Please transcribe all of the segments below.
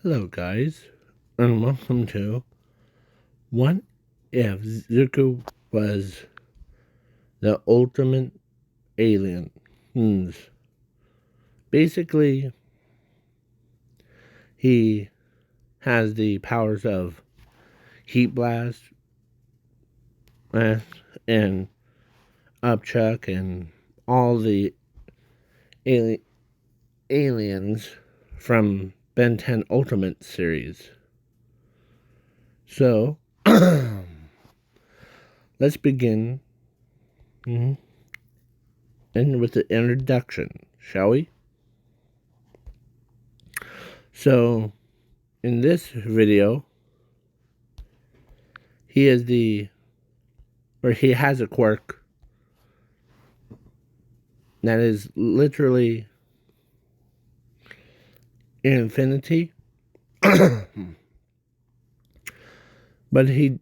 Hello, guys, and welcome to What If Zuko Was the Ultimate Alien? Basically, he has the powers of heat blast and upchuck and all the aliens from Ben 10 Ultimate series. So, let's begin and with the introduction, shall we? So, in this video, he has a quirk that is literally infinity, but he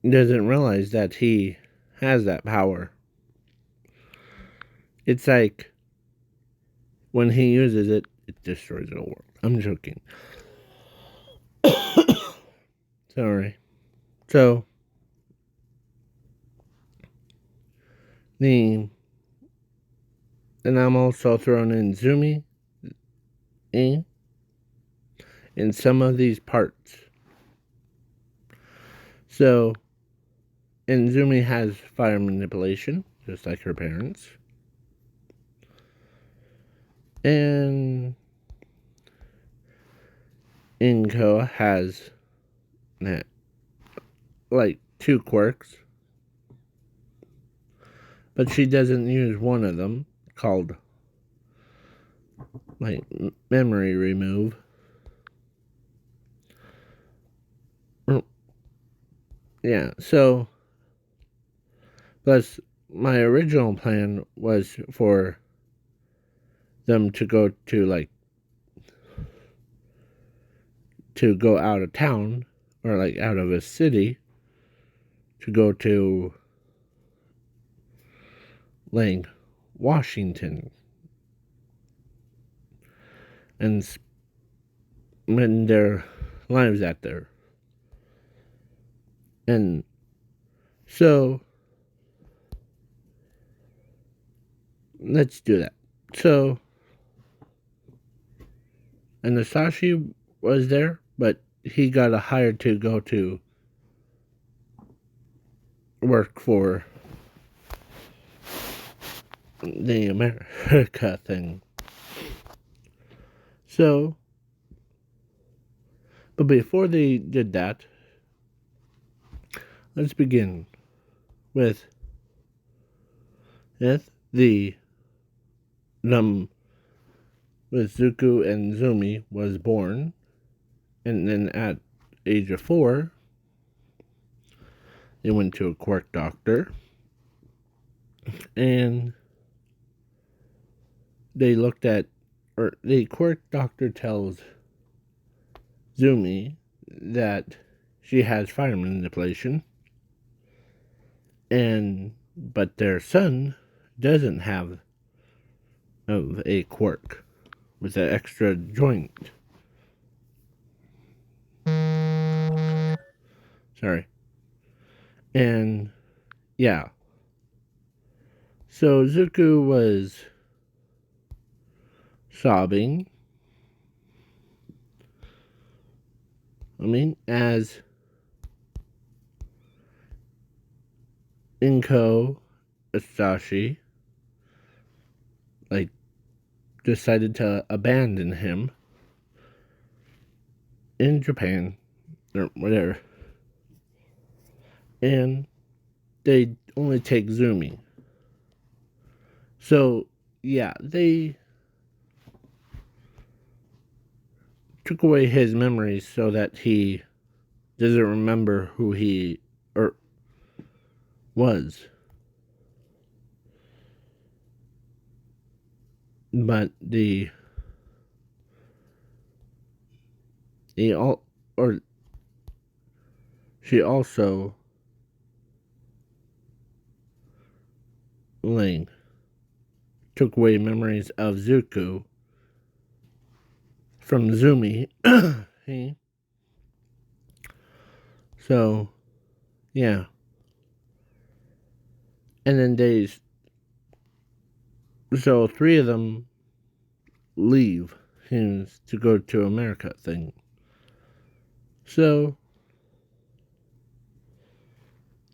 doesn't realize that he has that power. It's like when he uses it, it destroys the world. I'm joking. Sorry. So, and I'm also throwing in Zumi in some of these parts. So, and Zumi has fire manipulation, just like her parents. And Inko has like 2 quirks, but she doesn't use one of them, called like memory remove. Yeah, so plus my original plan was for them to go out of town, or like out of a city, to go to like Washington and spend their lives out there. And so let's do that. So, and Nasashi was there, but he got hired to go to work for the America thing. So, but before they did that, let's begin with with Zuko and Zumi was born, and then at age of 4, they went to a quirk doctor, and they looked at, or the quirk doctor tells Zumi that she has fire manipulation, but their son doesn't have a quirk with an extra joint. Sorry. And yeah. So Zuko was sobbing. As Inko Asashi decided to abandon him in Japan or whatever. And they only take Zumi. So yeah, they took away his memories so that he doesn't remember who he was. But she also took away memories of Zuko from Zumi. Hey. So, yeah. And then so 3 of them leave to go to America thing. So,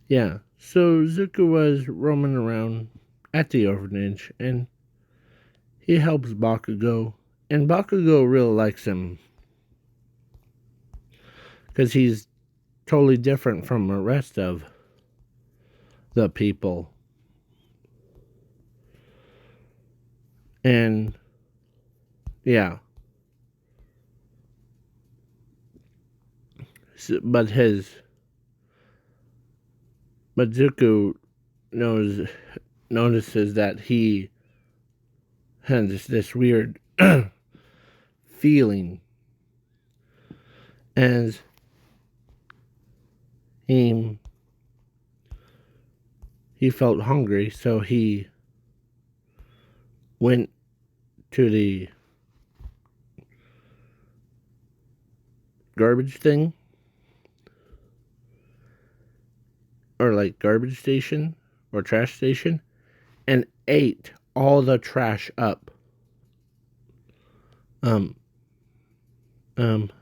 yeah. So Zuko was roaming around at the orphanage, and he helps Bakugo. And Bakugo really likes him because he's totally different from the rest of the people. And, yeah. So, but Zuko notices that he has this weird feeling as he felt hungry, so he went to the garbage thing, or like garbage station or trash station, and ate all the trash up.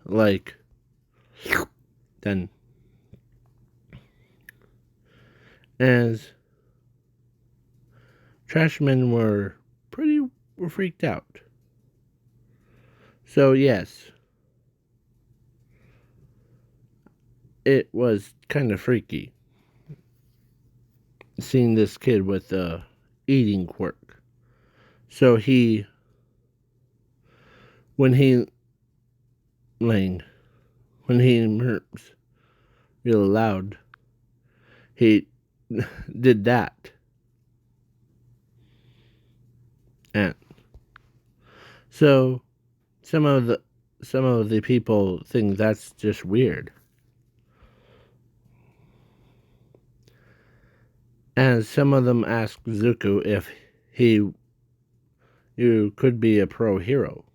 Like, then, as trashmen were freaked out. So yes, it was kind of freaky seeing this kid with a eating quirk. So when he emerged really loud, he did that. And so some of the people think that's just weird. And some of them ask Zuko if you could be a pro hero.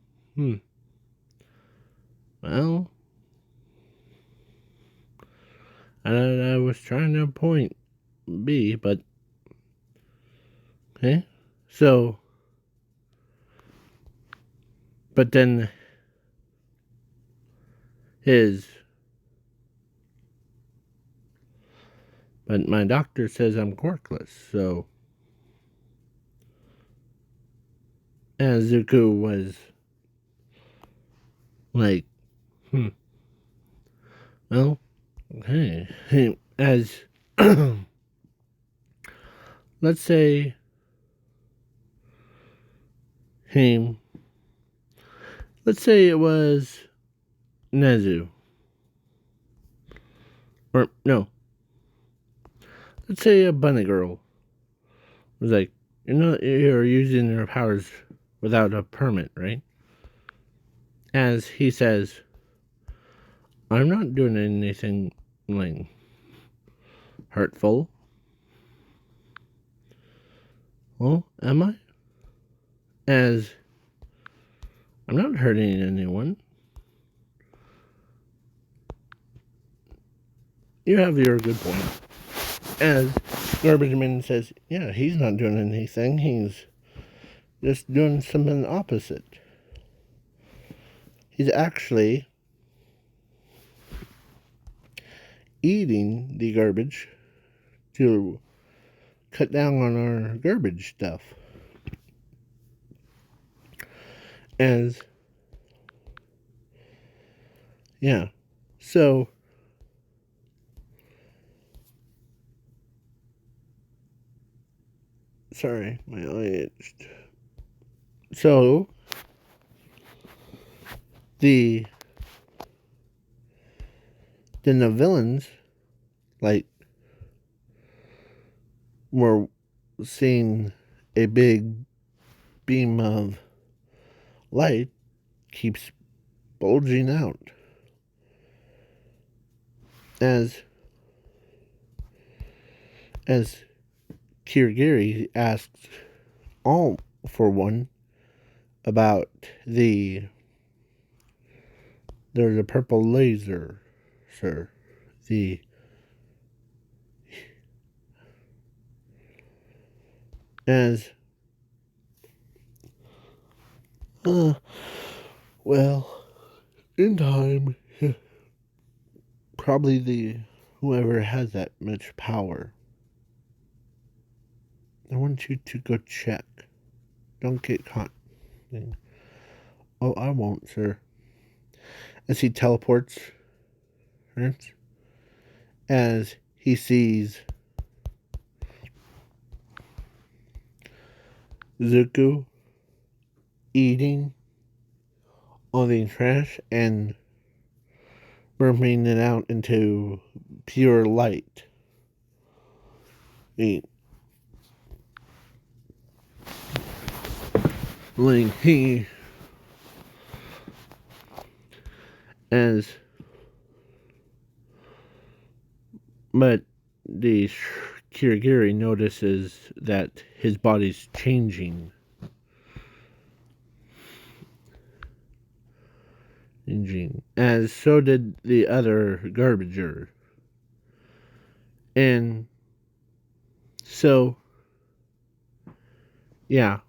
Well, I was trying to point B, but okay. So, but then but my doctor says I'm quirkless, so. And Zuko was like, well, okay. As, let's say, let's say it was Nezu. Or, no. Let's say a bunny girl was like, you're using your powers without a permit, right? As he says, I'm not doing anything, like, hurtful. Well, am I? As I'm not hurting anyone. You have your good point. As Garbage Man says, yeah, he's not doing anything. He's just doing something opposite. He's actually eating the garbage to cut down on our garbage stuff. As, yeah. So, sorry, my eye itched. So, the villains, like, were seeing a big beam of light keeps bulging out. As Kirigiri asked all for one about the There's a purple laser, sir. The as uh, well, in time, probably the whoever has that much power. I want you to go check. Don't get caught. Oh, I won't, sir. As he teleports, right? As he sees Zuko eating all the trash and burning it out into pure light. He, like he, as, but the Kirigiri notices that his body's changing. As so did the other garbager. And so, yeah.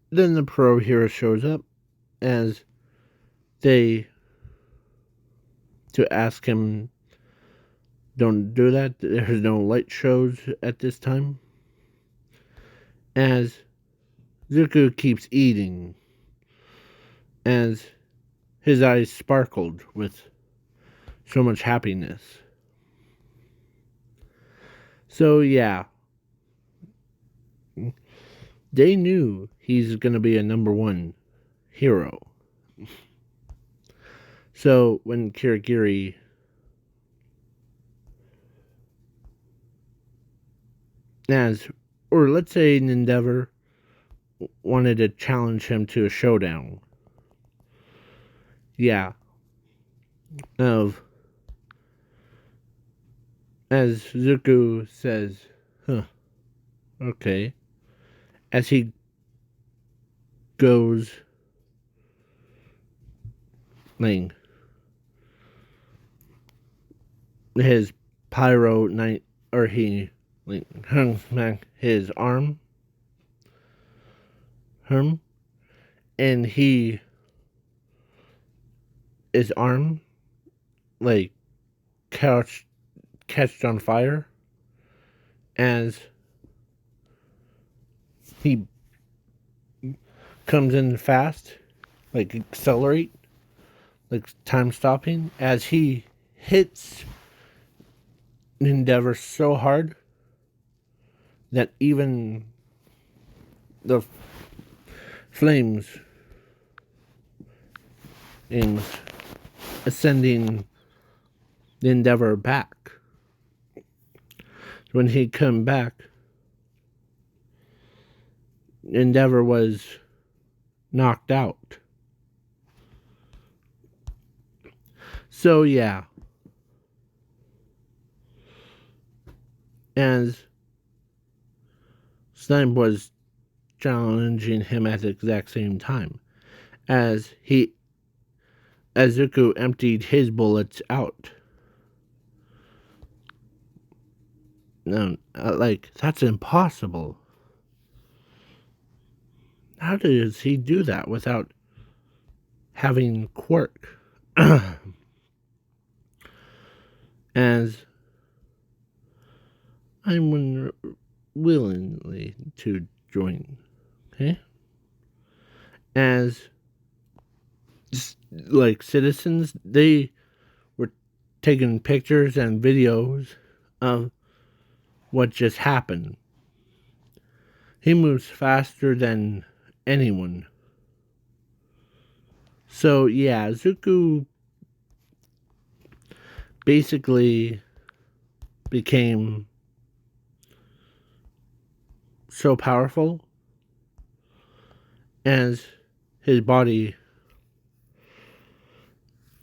Then the pro hero shows up as they to ask him, don't do that. There's no light shows at this time. As Zuko keeps eating, as his eyes sparkled with so much happiness. So, yeah. They knew he's going to be a number one hero. So, when Kirigiri or let's say an Endeavor wanted to challenge him to a showdown. Yeah. As Zuko says, huh, okay. As he goes, like, his pyro knight, or he, like, hung back his arm, and his arm, like, catched on fire, as he comes in fast, like accelerate, like time stopping, as he hits Endeavor so hard that even the flames in ascending the Endeavor back. When he come back, Endeavor was knocked out. So yeah. As Slime was challenging him at the exact same time. As Zuko emptied his bullets out. No, like, that's impossible. How does he do that without having quirk? As I'm willingly to join, okay? As, like, citizens, they were taking pictures and videos of what just happened. He moves faster than anyone. So, yeah, Zuko basically became so powerful as his body,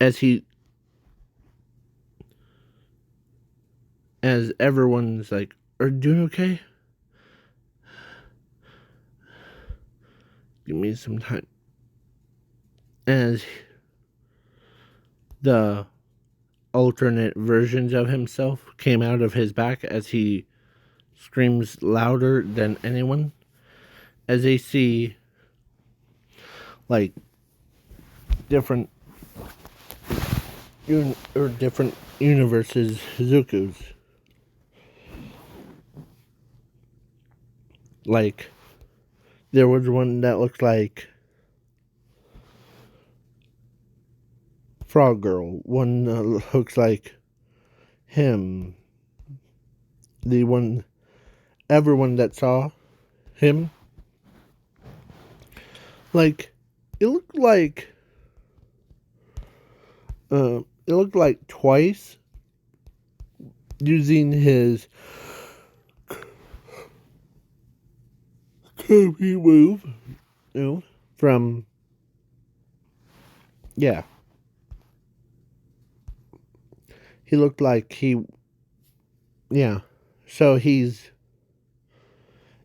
as everyone's like, are you doing okay? Give me some time. As the alternate versions of himself came out of his back as he screams louder than anyone, as they see like different different universes Zukus. Like there was one that looked like Frog Girl, one looks like him. The one everyone that saw him, like it looked like twice using his Kirby move, from yeah. He looked like yeah. So then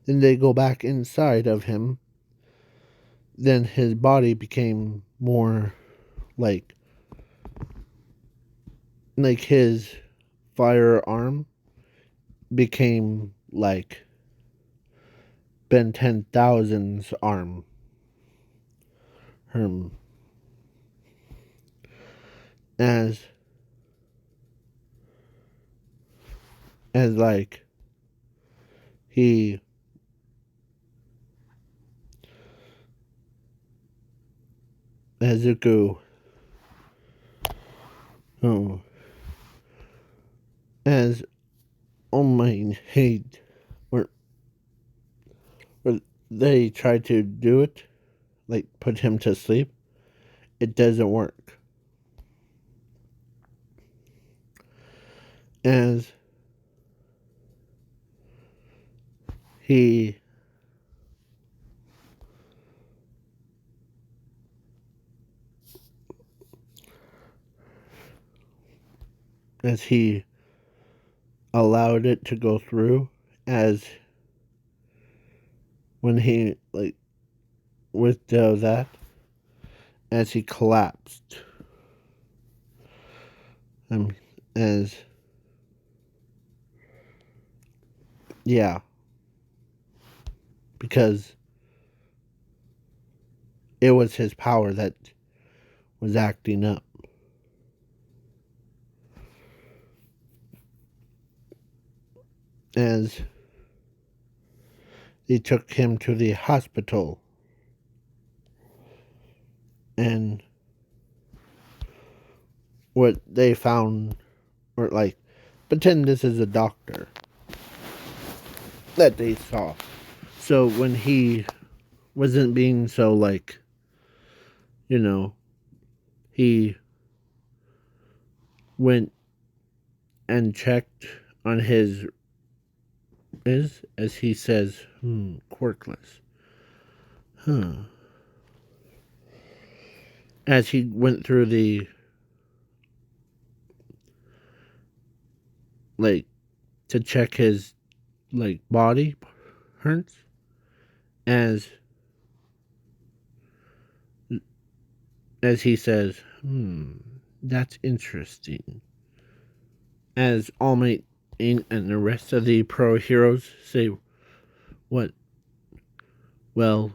they go back inside of him. Then his body became more like his firearm became like Ben 10,000's arm. Herm. As like he as Zuko oh as oh my hate or they tried to do it, like put him to sleep. It doesn't work. As he allowed it to go through, as when he like with that, as he collapsed, as yeah, because it was his power that was acting up. As they took him to the hospital, and what they found, or like, pretend this is a doctor that they saw. So when he wasn't being so like, he went and checked on his as he says, quirkless. Huh. As he went through the like to check his like body hurts, as he says, that's interesting. As All Might and the rest of the pro heroes say, what? Well,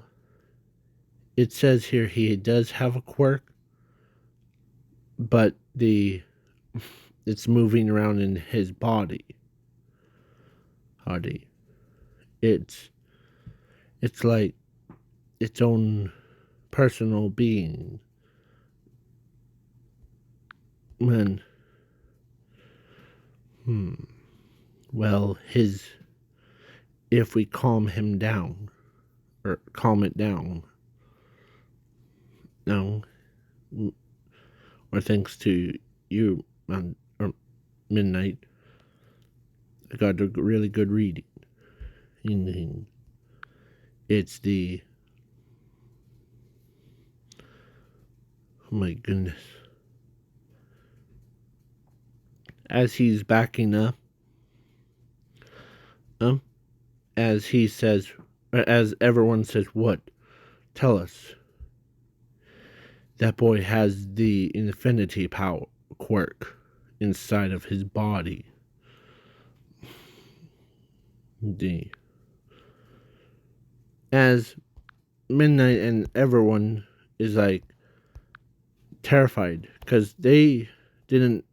it says here he does have a quirk, but it's moving around in his body. It's like its own personal being. Man. Well, if we calm him down, or calm it down, no, or thanks to you, or Midnight, I got a really good reading. It's the, oh my goodness. As he's backing up, as he says, as everyone says, what? Tell us. that boy has the infinity power quirk inside of his body. The as Midnight and everyone is like terrified because they didn't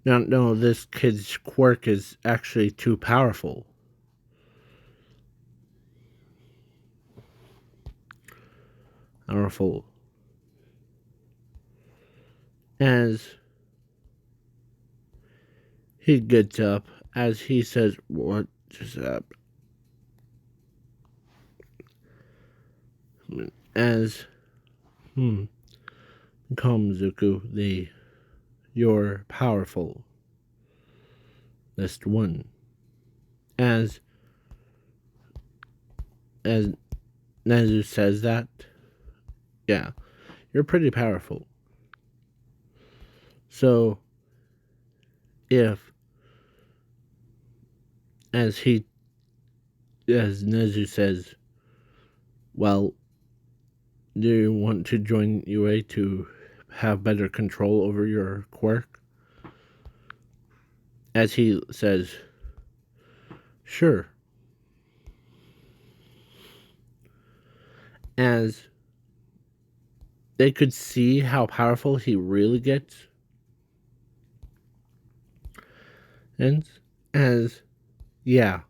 not know this kid's quirk is actually too powerful. Powerful. As he gets up, as he says, "What just happened?" As Come, Zuko, you're powerful. List one. As as Nezu says that, yeah, you're pretty powerful. So if as Nezu says, well, do you want to join UA to have better control over your quirk? As he says, sure. As they could see how powerful he really gets. And yeah.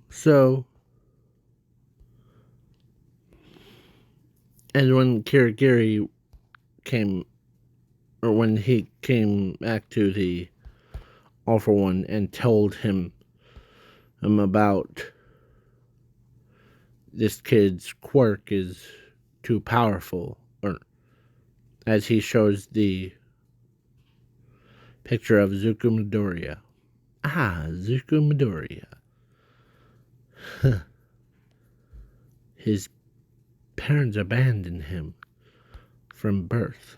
So, and when Kirigiri came, or when he came back to the All for One and told him about this kid's quirk is too powerful, or as he shows the picture of Zuko Midoriya. Zuko Midoriya. His parents abandoned him from birth.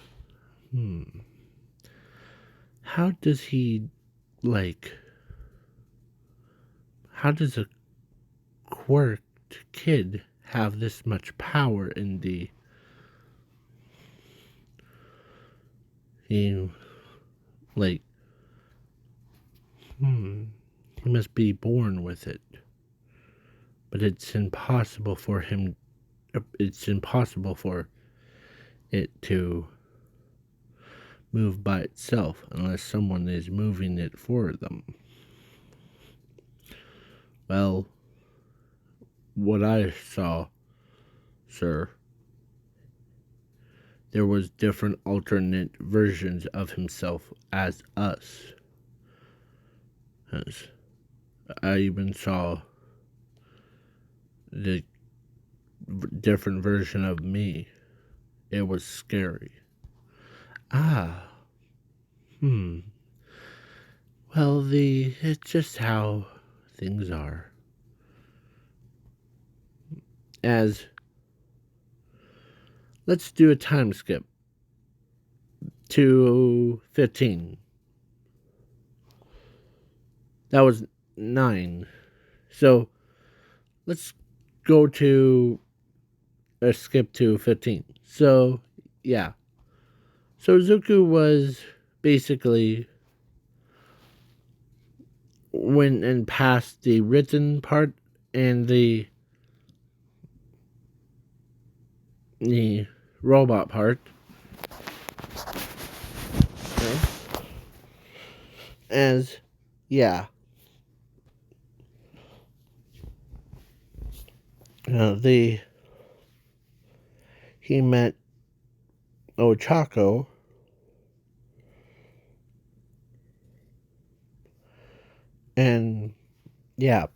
How does he, how does a quirked kid have this much power in the, he must be born with it. But it's impossible for it to move by itself unless someone is moving it for them. Well, what I saw, sir, there was different alternate versions of himself as us. As I even saw the different version of me. It was scary. Well, it's just how things are. As let's do a time skip to 15. That was 9. So let's go to a skip to 15. So yeah. So Zuko was basically went and passed the written part and the robot part. Okay. As yeah. He met Ochako, and yeah.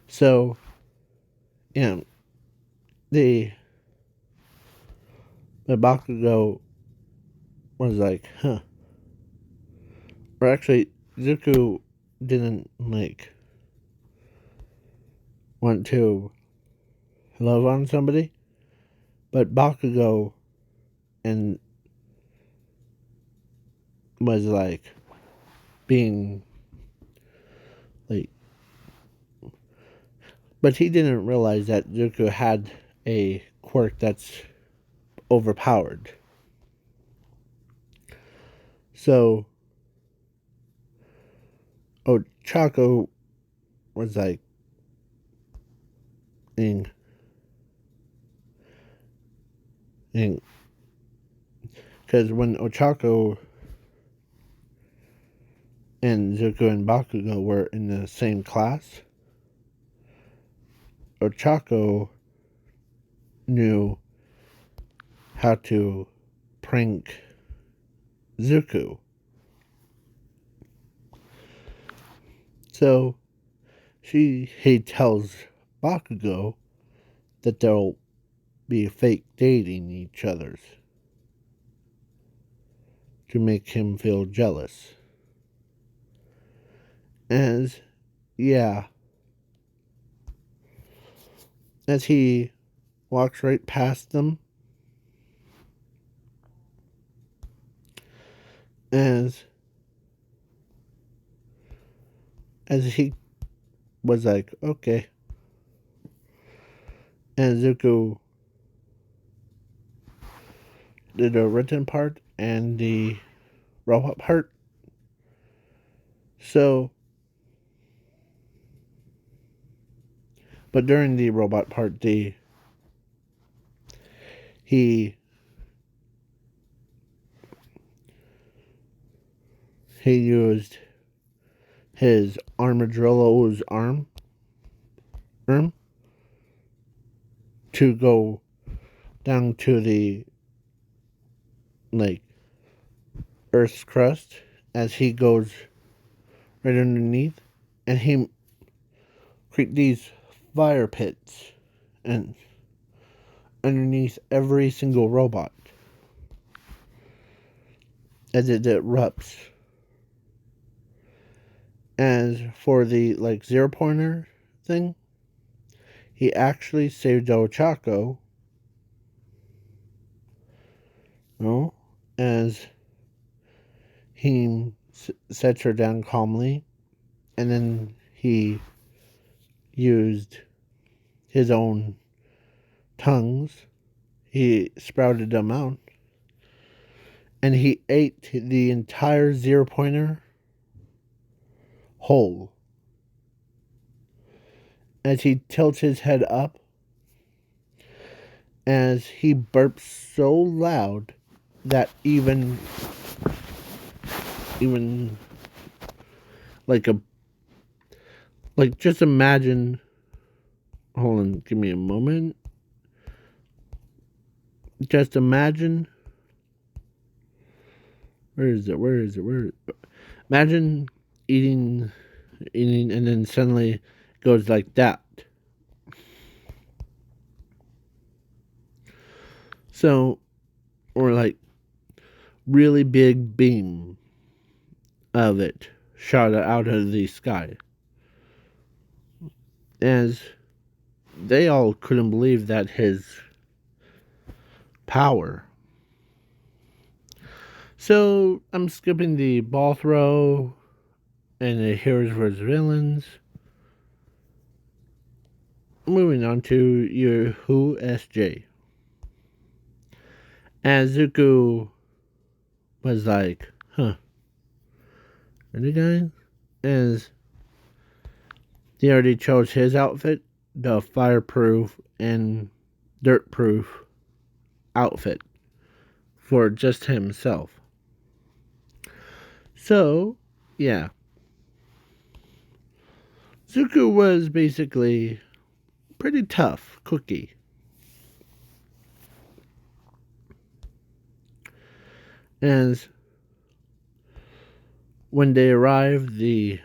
So, the Bakugo was like, huh. Or actually, Zuko didn't want to love on somebody, but Bakugo and was being But he didn't realize that Zuko had a quirk that's overpowered. So Ochako was like, because when Ochako and Zuko and Bakugo were in the same class, Ochako knew how to prank Zuko. So he tells Bakugo that they'll be fake dating each other's to make him feel jealous. As he walks right past them, as he was like, okay. And Zuko did the written part and the robot part. So, but during the robot part, he used his armadillo's arm to go down to the Earth's crust as he goes right underneath, and he create these fire pits and underneath every single robot as it erupts. As for the zero pointer thing, he actually saved Ochako. As he sets her down calmly, and then he used his own tongues. He sprouted them out, and he ate the entire zero pointer whole. As he tilts his head up, as he burps so loud that even just imagine. Hold on, give me a moment. Just imagine. Where is it? Imagine eating, and then suddenly it goes like that. So, or really big beam of it shot out of the sky. As they all couldn't believe that his power. So I'm skipping the ball throw and the heroes versus villains. Moving on to your Who SJ. As Zuko was like, really guys? As he already chose his outfit, the fireproof and dirtproof outfit for just himself. So, yeah. Zuko was basically pretty tough cookie. As when they arrived, then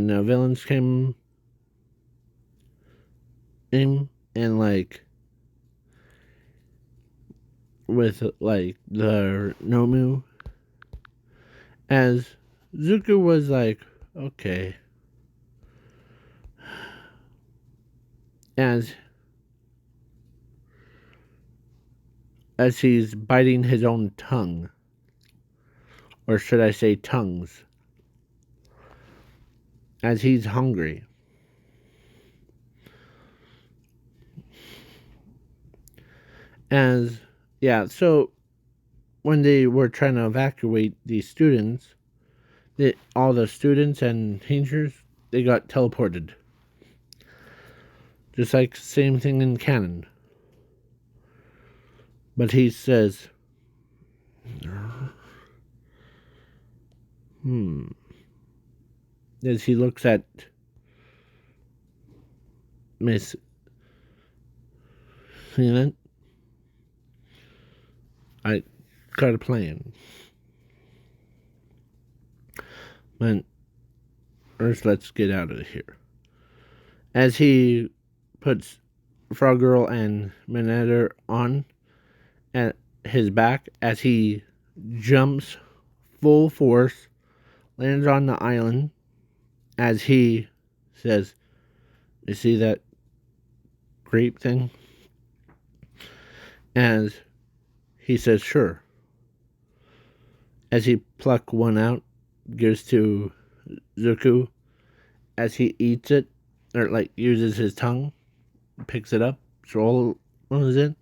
the villains came in and with the Nomu. As Zuko was like, okay. As he's biting his own tongue. Or should I say tongues? As he's hungry. As yeah, so when they were trying to evacuate the students, all the students and teachers, they got teleported. Just like same thing in canon. But he says, as he looks at Miss Cement, I got a plan. But first, let's get out of here. As he puts Frog Girl and Manetter on at his back, as he jumps full force, lands on the island, as he says, "You see that grape thing?" As he says, "Sure." As he plucks one out, gives to Zuko, as he eats it, or like uses his tongue, picks it up, swallows it.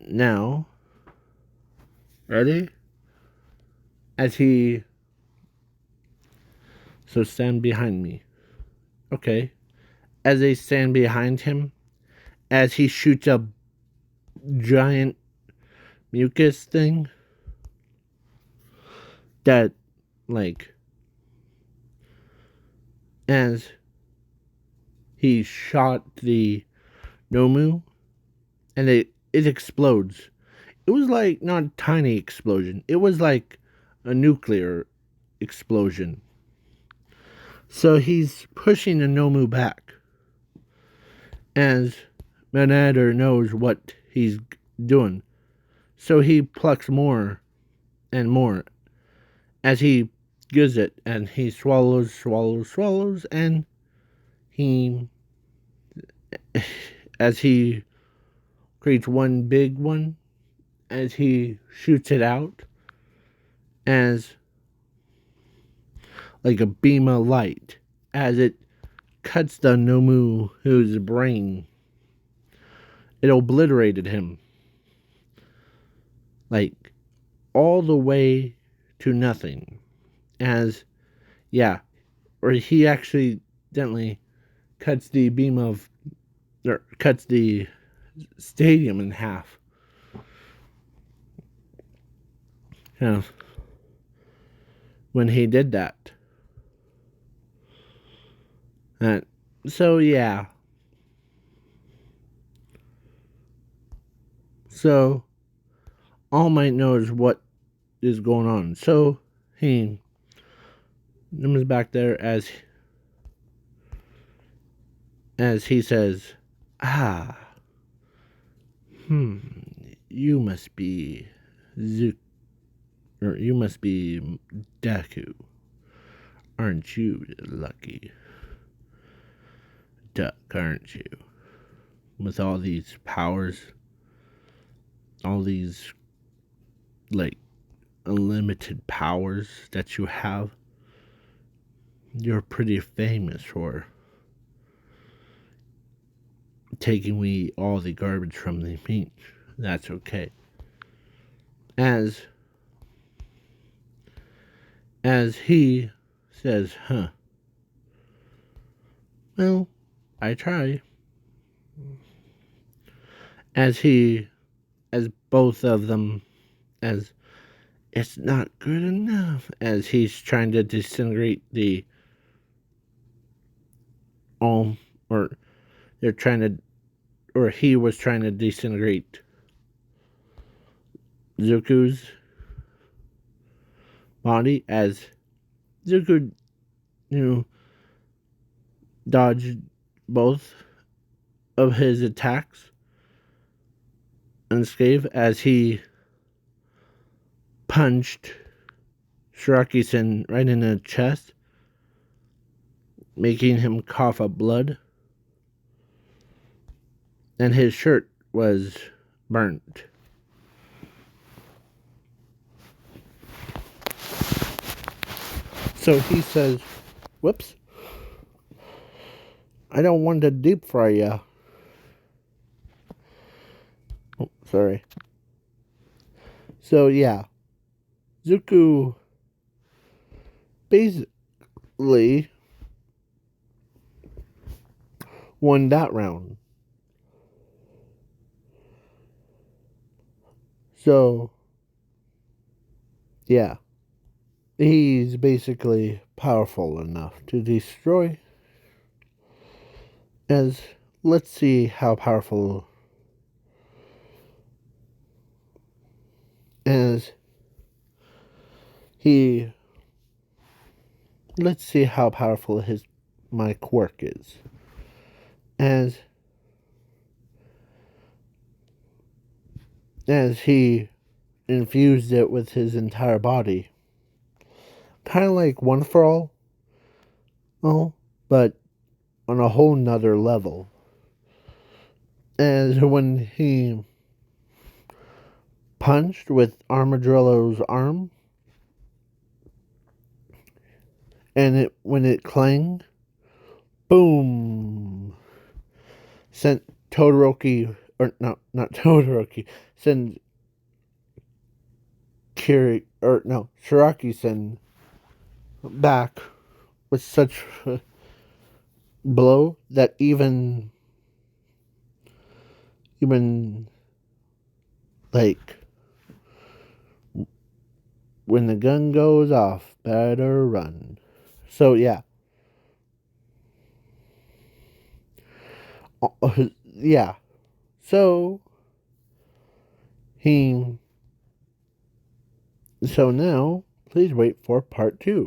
Now, ready? As he, so stand behind me. Okay. As they stand behind him, as he shoots a giant mucus thing that, like, as he shot the Nomu, and it explodes. It was like not a tiny explosion. It was like a nuclear explosion. So he's pushing the Nomu back. As Manader knows what he's doing. So he plucks more and more as he gives it, and he swallows, and he, as he creates one big one, as he shoots it out, as like a beam of light, as it cuts the Nomu's brain. It obliterated him. Like, all the way to nothing. As, yeah, or he accidentally cuts the beam of, or cuts the stadium in half. Yeah. When he did that. So, yeah. So, All Might knows what is going on. So, he comes back there as he says, you must be or you must be Deku. Aren't you lucky duck, aren't you? With all these powers, all these, like, unlimited powers that you have, you're pretty famous for taking away all the garbage from the beach. That's okay. As he says, well, I try. As both of them, as it's not good enough, as he's trying to disintegrate the or they're trying to, or he was trying to disintegrate Zuko's body, as Zuko, dodged both of his attacks unscathed, as he punched Shiraki-sen right in the chest, making him cough up blood, and his shirt was burnt. So he says, whoops, I don't want to deep fry ya. Oh, sorry. So yeah, Zuko basically won that round. So yeah, he's basically powerful enough to destroy. As let's see how powerful as he. Let's see how powerful his my quirk is. As he infused it with his entire body. Kind of like One for All, oh, but on a whole nother level. As when he punched with Armadillo's arm, and when it clanged, boom, sent Todoroki, or no, not Todoroki, sent Shiraki-sen back with such a blow that even like when the gun goes off, better run. So yeah, yeah. So he. So now, please wait for part 2.